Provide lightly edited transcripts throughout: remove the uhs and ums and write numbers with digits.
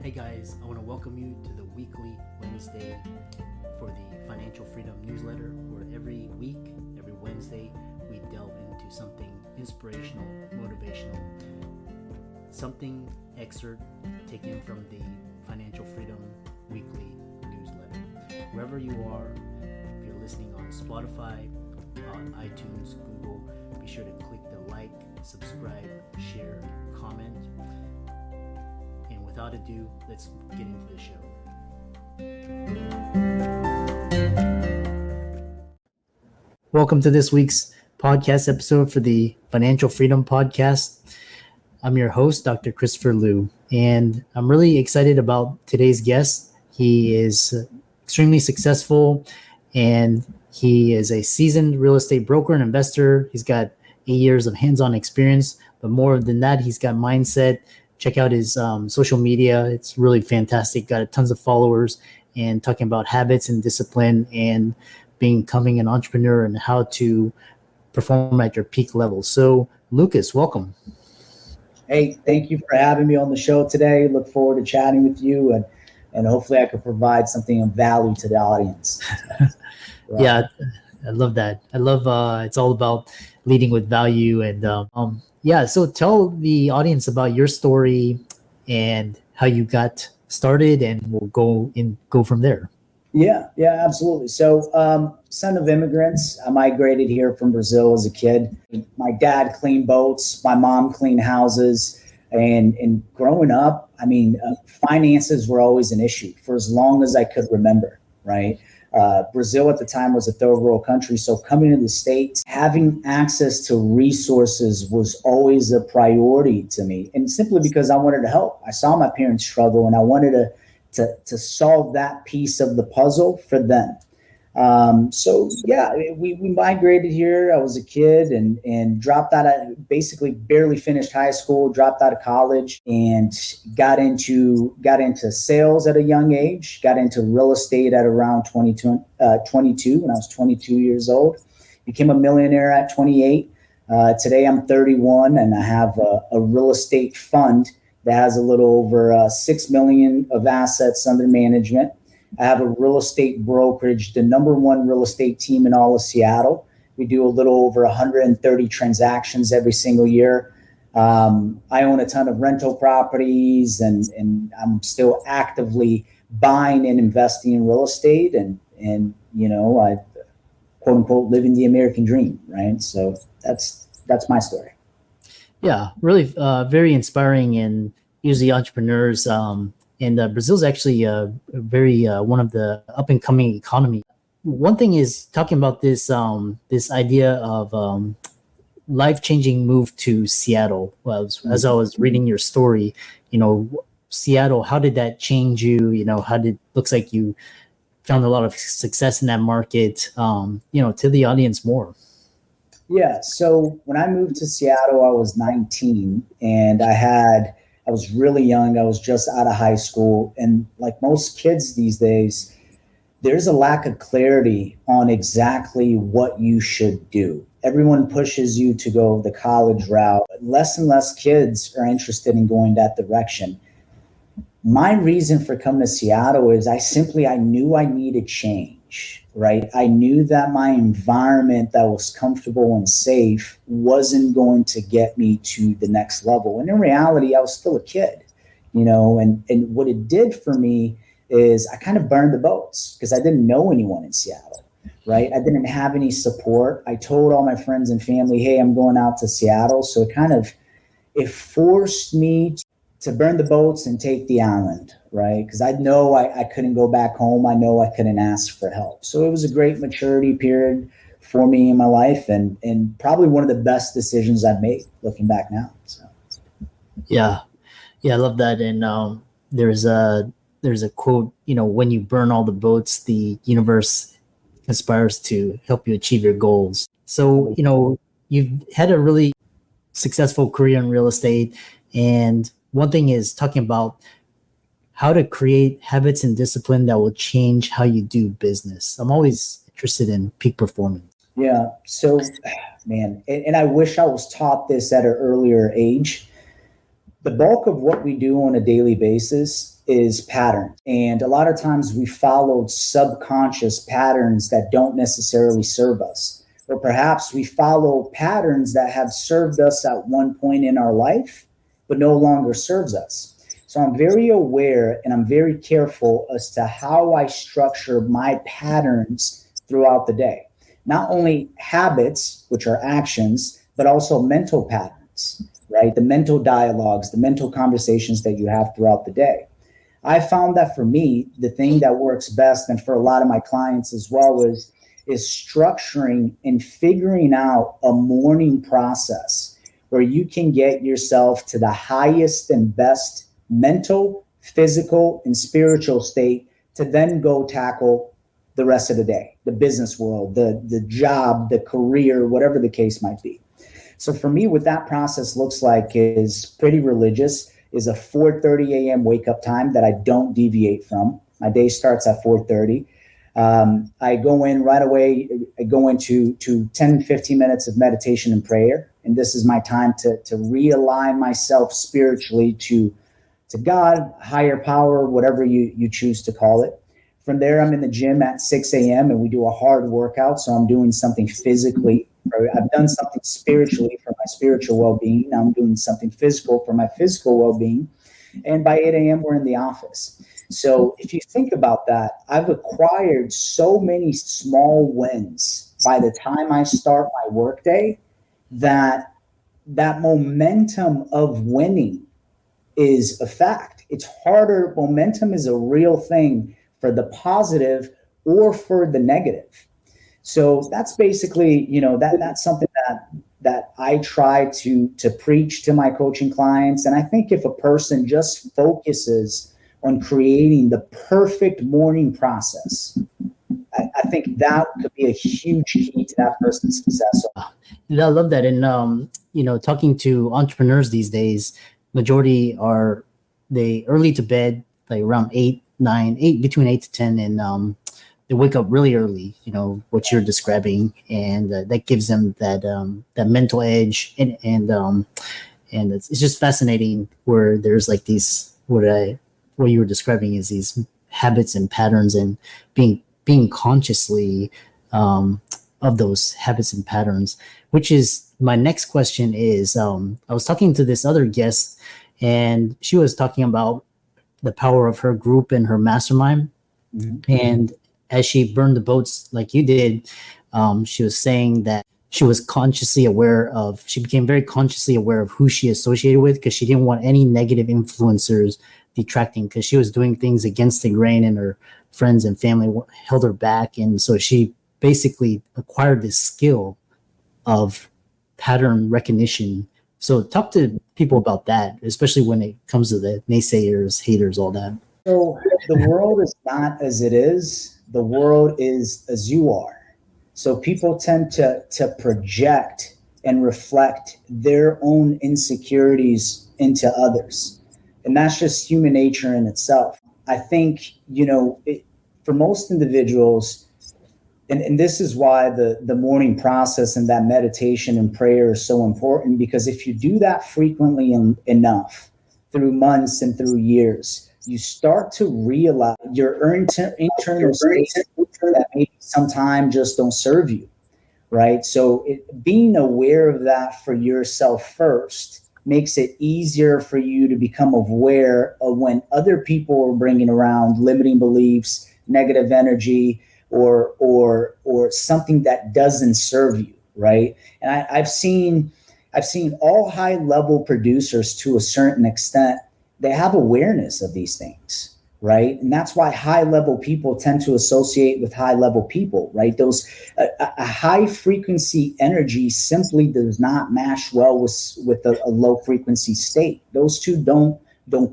Hey guys, I want to welcome you to the weekly Wednesday for the Financial Freedom newsletter, where every week, every Wednesday, we delve into something inspirational, motivational, something excerpt taken from the Financial Freedom weekly newsletter. Wherever you are, if you're listening on Spotify, on iTunes, Google, be sure to click the like, subscribe, share, comment. And without ado, let's get into the show. Welcome to this week's podcast episode for the Financial Freedom Podcast. I'm your host, Dr. Christopher Liu, and I'm really excited about today's guest. He is extremely successful, and he is a seasoned real estate broker and investor. He's got 8 years of hands-on experience, but more than that, he's got mindset. Check out his social media. It's really fantastic. Got tons of followers and talking about habits and discipline and becoming an entrepreneur and how to perform at your peak level. So, Lucas, welcome. Hey, thank you for having me on the show today. Look forward to chatting with you, and hopefully I can provide something of value to the audience. Right. Yeah, I love that. I love it's all about leading with value. And so tell the audience about your story and how you got started, and we'll go from there. Yeah, absolutely. So, son of immigrants, I migrated here from Brazil as a kid. My dad cleaned boats, my mom cleaned houses, and growing up, finances were always an issue for as long as I could remember, right? Brazil at the time was a third world country. So coming to the States, having access to resources was always a priority to me. And simply because I wanted to help. I saw my parents struggle and I wanted to solve that piece of the puzzle for them. We migrated here. I was a kid and dropped out of, basically barely finished high school, dropped out of college, and got into sales at a young age, got into real estate at around 22 when I was 22 years old, became a millionaire at 28. Today I'm 31 and I have a real estate fund that has a little over 6 million of assets under management. I have a real estate brokerage, the number one real estate team in all of Seattle. We do a little over 130 transactions every single year. I own a ton of rental properties, and I'm still actively buying and investing in real estate, and I quote unquote living the American dream, right? So that's my story. Yeah, really very inspiring, and usually entrepreneurs. And Brazil's actually very one of the up and coming economy. One thing is talking about this idea of life-changing move to Seattle. Well, as I was reading your story, Seattle, how did that change you? Looks like you found a lot of success in that market. To the audience more. Yeah. So when I moved to Seattle, I was 19, and I was really young. I was just out of high school. And like most kids these days, there's a lack of clarity on exactly what you should do. Everyone pushes you to go the college route. Less and less kids are interested in going that direction. My reason for coming to Seattle is I knew I needed change, right? I knew that my environment that was comfortable and safe wasn't going to get me to the next level. And in reality, I was still a kid, and what it did for me is I kind of burned the boats because I didn't know anyone in Seattle, right? I didn't have any support. I told all my friends and family, hey, I'm going out to Seattle. So it forced me to burn the boats and take the island, right? Because I know I couldn't go back home. I know I couldn't ask for help. So it was a great maturity period for me in my life, and probably one of the best decisions I've made looking back now. So, yeah, I love that. And there's a quote, when you burn all the boats, the universe conspires to help you achieve your goals. So, you've had a really successful career in real estate, and one thing is talking about how to create habits and discipline that will change how you do business. I'm always interested in peak performance. Yeah. So, man, and I wish I was taught this at an earlier age. The bulk of what we do on a daily basis is pattern. And a lot of times we followed subconscious patterns that don't necessarily serve us. Or perhaps we follow patterns that have served us at one point in our life, but no longer serves us. So I'm very aware and I'm very careful as to how I structure my patterns throughout the day. Not only habits, which are actions, but also mental patterns, right? The mental dialogues, the mental conversations that you have throughout the day. I found that for me, the thing that works best, and for a lot of my clients as well, is structuring and figuring out a morning process where you can get yourself to the highest and best mental, physical, and spiritual state to then go tackle the rest of the day, the business world, the job, the career, whatever the case might be. So for me, what that process looks like is pretty religious, is a 4:30 a.m. wake up time that I don't deviate from. My day starts at 4:30. I go in right away. I go into 10, 15 minutes of meditation and prayer. And this is my time to realign myself spiritually to God, higher power, whatever you choose to call it. From there, I'm in the gym at 6 a.m. and we do a hard workout. So I'm doing something physically. I've done something spiritually for my spiritual well-being. Now I'm doing something physical for my physical well-being. And by 8 a.m., we're in the office. So if you think about that, I've acquired so many small wins by the time I start my workday that momentum of winning is a fact. It's harder. Momentum is a real thing for the positive or for the negative. So that's basically, that's something that I try to preach to my coaching clients. And I think if a person just focuses on creating the perfect morning process, I think that could be a huge key to that person's success. I love that. And, talking to entrepreneurs these days, majority are they early to bed, like around 8, 9, 8, between 8 to 10. And they wake up really early, what you're describing. And that gives them that mental edge. And it's just fascinating where there's like these, what you were describing is these habits and patterns, and being consciously of those habits and patterns, which is my next question is, I was talking to this other guest and she was talking about the power of her group and her mastermind. Mm-hmm. And as she burned the boats like you did, she was saying that she became very consciously aware of who she associated with, because she didn't want any negative influencers detracting, because she was doing things against the grain and her friends and family held her back. And so she basically acquired this skill of pattern recognition. So talk to people about that, especially when it comes to the naysayers, haters, all that. So the world is not as it is. The world is as you are. So people tend to project and reflect their own insecurities into others. And that's just human nature in itself. I think, for most individuals, and this is why the morning process and that meditation and prayer is so important, because if you do that frequently enough through months and through years, you start to realize your internal states that maybe sometimes just don't serve you, right? So being aware of that for yourself first makes it easier for you to become aware of when other people are bringing around limiting beliefs, negative energy, or something that doesn't serve you, right? And I've seen all high level producers, to a certain extent, they have awareness of these things, right? And that's why high level people tend to associate with high level people, right? A high frequency energy simply does not match well with a low frequency state. Those two don't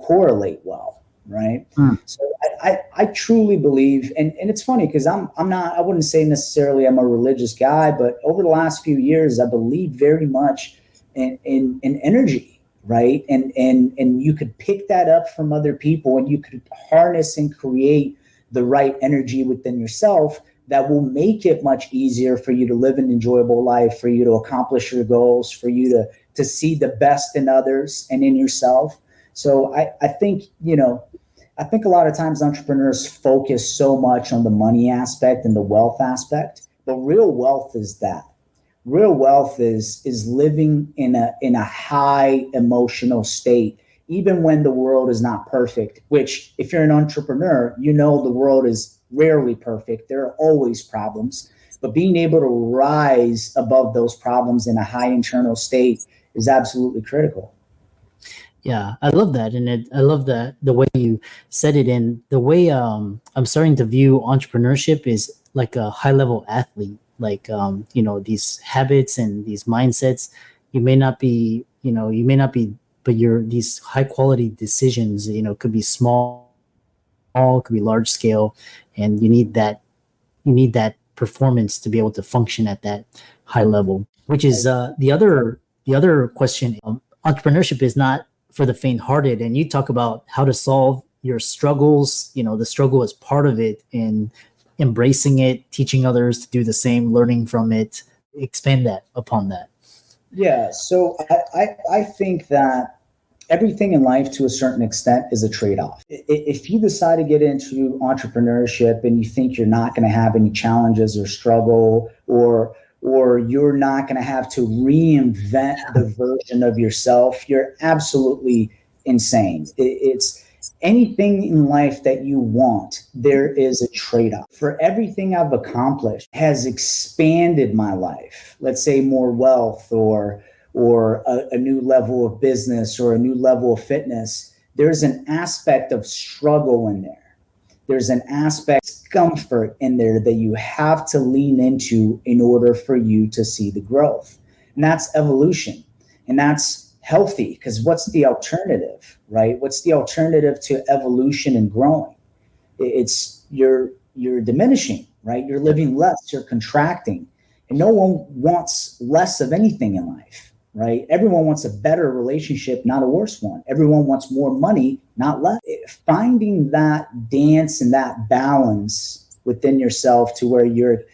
correlate well, right? So I truly believe, and it's funny because I wouldn't say necessarily I'm a religious guy, but over the last few years, I believe very much in energy. Right. And you could pick that up from other people, and you could harness and create the right energy within yourself that will make it much easier for you to live an enjoyable life, for you to accomplish your goals, for you to see the best in others and in yourself. So I think, I think a lot of times entrepreneurs focus so much on the money aspect and the wealth aspect, but real wealth is that. Real wealth is living in a high emotional state, even when the world is not perfect. Which, if you're an entrepreneur, you know the world is rarely perfect. There are always problems, but being able to rise above those problems in a high internal state is absolutely critical. Yeah, I love that, and I love that the way you said it, and the way I'm starting to view entrepreneurship is like a high level athlete. Like these habits and these mindsets, you may not be, but you're these high quality decisions. Could be small, could be large scale, and you need that performance to be able to function at that high level. Which is the other question. Entrepreneurship is not for the faint-hearted, and you talk about how to solve your struggles. The struggle is part of it, and embracing it, teaching others to do the same, learning from it. Expand that upon that. Yeah, so I think that everything in life to a certain extent is a trade-off. If you decide to get into entrepreneurship and you think you're not going to have any challenges or struggle, or you're not going to have to reinvent the version of yourself, you're absolutely insane. It's anything in life that you want, there is a trade-off. For everything I've accomplished has expanded my life. Let's say more wealth or a new level of business or a new level of fitness. There's an aspect of struggle in there. There's an aspect of comfort in there that you have to lean into in order for you to see the growth. And that's evolution. And that's healthy, because what's the alternative, right? What's the alternative to evolution and growing? It's you're diminishing, right? You're living less, you're contracting. And no one wants less of anything in life, right? Everyone wants a better relationship, not a worse one. Everyone wants more money, not less. Finding that dance and that balance within yourself to where you're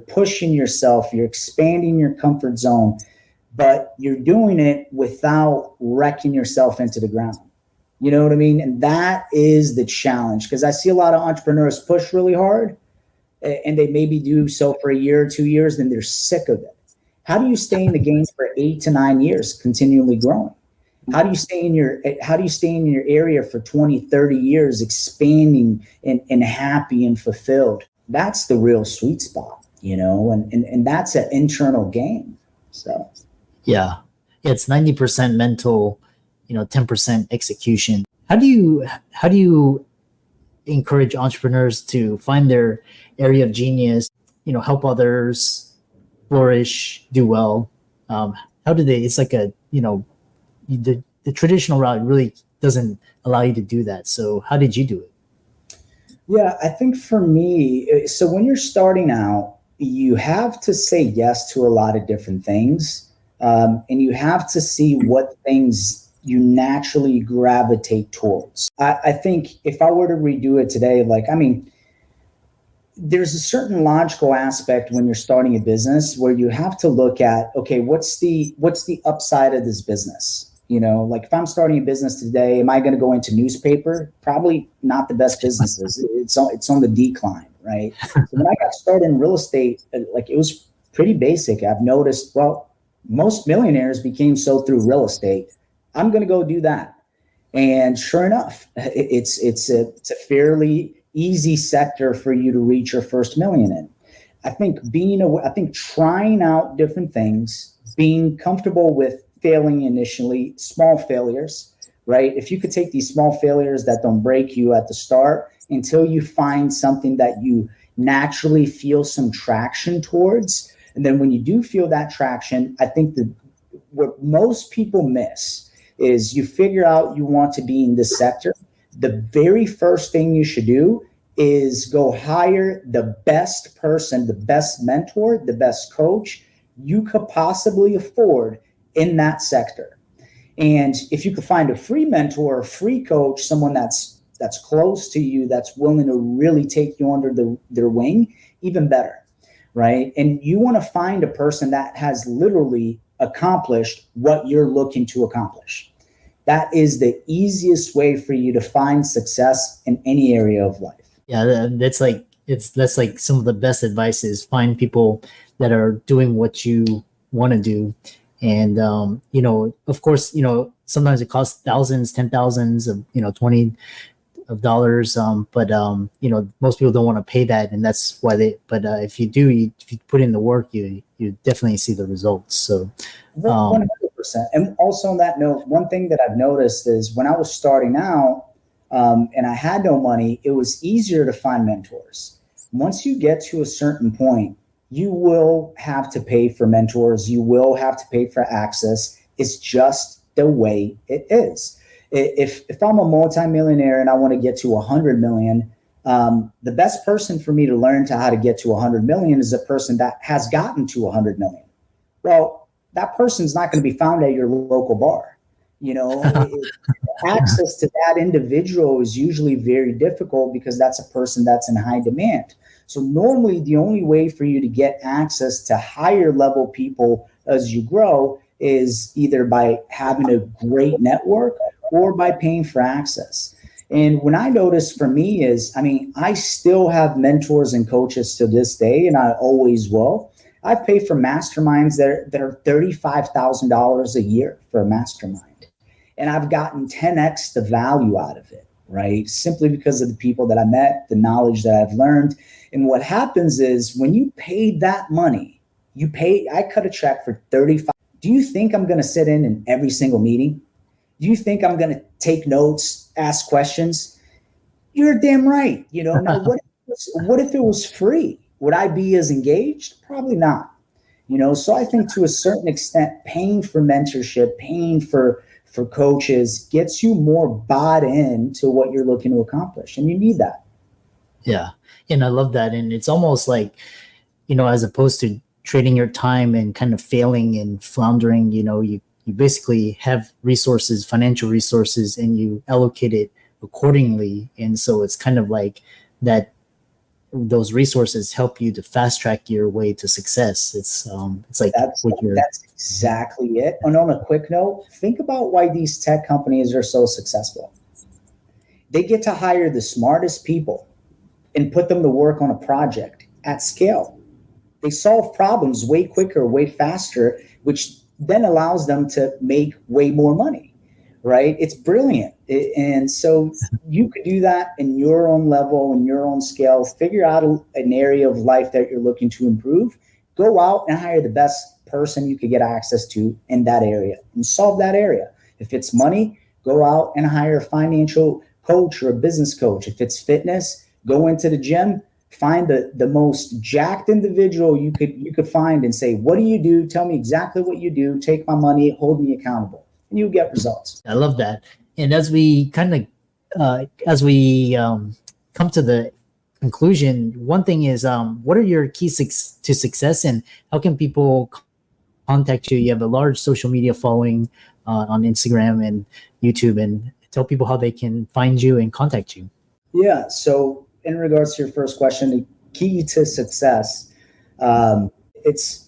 pushing yourself, you're expanding your comfort zone, but you're doing it without wrecking yourself into the ground. You know what I mean? And that is the challenge, because I see a lot of entrepreneurs push really hard and they maybe do so for a year or 2 years, then they're sick of it. How do you stay in the game for 8 to 9 years, continually growing? How do you stay in your area for 20, 30 years, expanding and happy and fulfilled? That's the real sweet spot, and that's an internal game. So Yeah, it's 90% mental, 10% execution. How do you encourage entrepreneurs to find their area of genius, help others flourish, do well? How do they? It's like the traditional route really doesn't allow you to do that. So how did you do it? yeah, I think for me, so when you're starting out, you have to say yes to a lot of different things, and you have to see what things you naturally gravitate towards. I think if I were to redo it today, there's a certain logical aspect when you're starting a business where you have to look at, okay, what's the upside of this business? Like if I'm starting a business today, am I going to go into newspaper? Probably not the best businesses. It's on the decline, right? So when I got started in real estate, like it was pretty basic. I've noticed, well, most millionaires became so through real estate. I'm going to go do that. And sure enough, it's a fairly easy sector for you to reach your first million in. I think trying out different things, being comfortable with failing initially, small failures, right? If you could take these small failures that don't break you at the start until you find something that you naturally feel some traction towards. And then when you do feel that traction, I think that what most people miss is you figure out you want to be in this sector. The very first thing you should do is go hire the best person, the best mentor, the best coach you could possibly afford in that sector. And if you could find a free mentor, a free coach, someone that's close to you, that's willing to really take you under their wing, even better, right? And you want to find a person that has literally accomplished what you're looking to accomplish. that is the easiest way for you to find success in any area of life. Yeah, that's like some of the best advice is find people that are doing what you want to do. And of course, sometimes it costs thousands, 10,000s of, 20 of dollars. But most people don't want to pay that, and that's why but if you put in the work, you definitely see the results. So 100%. And also on that note, one thing that I've noticed is when I was starting out, and I had no money, it was easier to find mentors. Once you get to a certain point, you will have to pay for mentors. You will have to pay for access. It's just the way it is. If I'm a multimillionaire and I want to get to 100 million, the best person for me to learn how to get to 100 million is a person that has gotten to 100 million. Well, that person's not going to be found at your local bar. Access to that individual is usually very difficult because that's a person that's in high demand. So normally the only way for you to get access to higher level people as you grow is either by having a great network or by paying for access. And when I noticed for me is, I still have mentors and coaches to this day, and I always will. I've paid for masterminds that are $35,000 a year for a mastermind. And I've gotten 10x the value out of it, right? Simply because of the people that I met, the knowledge that I've learned. And what happens is when you paid that money, I cut a check for 35. Do you think I'm going to sit in every single meeting? Do you think I'm going to take notes, ask questions? You're damn right. Now what if it was free? Would I be as engaged? Probably not. So I think to a certain extent, paying for mentorship, paying for coaches gets you more bought in to what you're looking to accomplish. And you need that. Yeah. And I love that. And it's almost like, as opposed to trading your time and kind of failing and floundering, you basically have resources, financial resources, and you allocate it accordingly. And so it's kind of like that those resources help you to fast track your way to success. It's like that's exactly it. And on a quick note, think about why these tech companies are so successful. They get to hire the smartest people and put them to work on a project at scale. They solve problems way quicker, way faster, which then allows them to make way more money, right? It's brilliant. And so you could do that in your own level, in your own scale, figure out an area of life that you're looking to improve, go out and hire the best person you could get access to in that area and solve that area. If it's money, go out and hire a financial coach or a business coach. If it's fitness, go into the gym, find the most jacked individual you could find and say, what do you do? Tell me exactly what you do. Take my money, hold me accountable, and you'll get results. I love that. And as we come to the conclusion, one thing is, what are your keys to success, and how can people contact you? You have a large social media following on Instagram and YouTube, and tell people how they can find you and contact you. Yeah. So in regards to your first question, the key to success, it's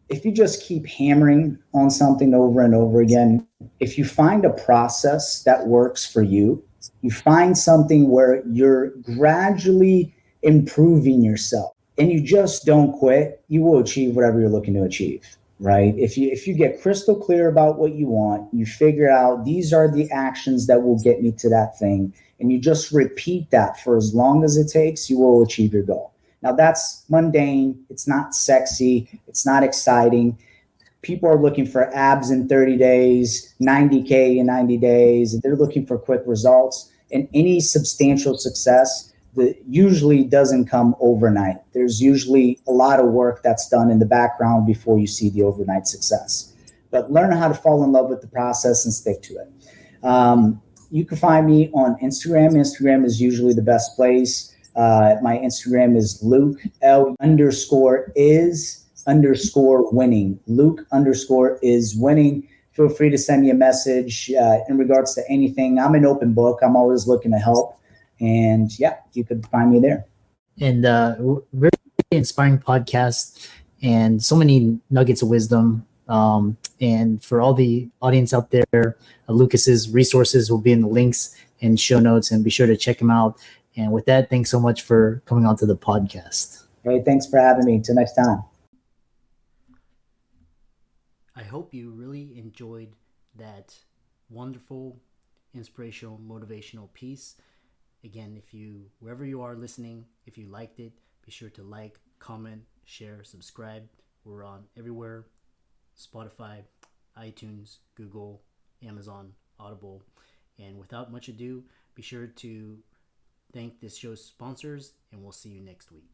if you just keep hammering on something over and over again, if you find a process that works for you, you find something where you're gradually improving yourself and you just don't quit, you will achieve whatever you're looking to achieve, right? If you get crystal clear about what you want, you figure out these are the actions that will get me to that thing, and you just repeat that for as long as it takes, you will achieve your goal. Now that's mundane. It's not sexy. It's not exciting. People are looking for abs in 30 days, 90K in 90 days. They're looking for quick results. And any substantial success that usually doesn't come overnight. There's usually a lot of work that's done in the background before you see the overnight success. But learn how to fall in love with the process and stick to it. You can find me on Instagram. Instagram is usually the best place. My Instagram is Luke L_is_winning. Luke_is_winning. Feel free to send me a message in regards to anything. I'm an open book. I'm always looking to help. And yeah, you could find me there. And very inspiring podcast and so many nuggets of wisdom. And for all the audience out there, Lucas's resources will be in the links and show notes, and be sure to check him out. And with that, thanks so much for coming on to the podcast. Hey, thanks for having me. Till next time. I hope you really enjoyed that wonderful, inspirational, motivational piece. Again, if you, wherever you are listening, if you liked it, be sure to like, comment, share, subscribe. We're on everywhere: Spotify, iTunes, Google, Amazon, Audible. And without much ado, be sure to thank this show's sponsors, and we'll see you next week.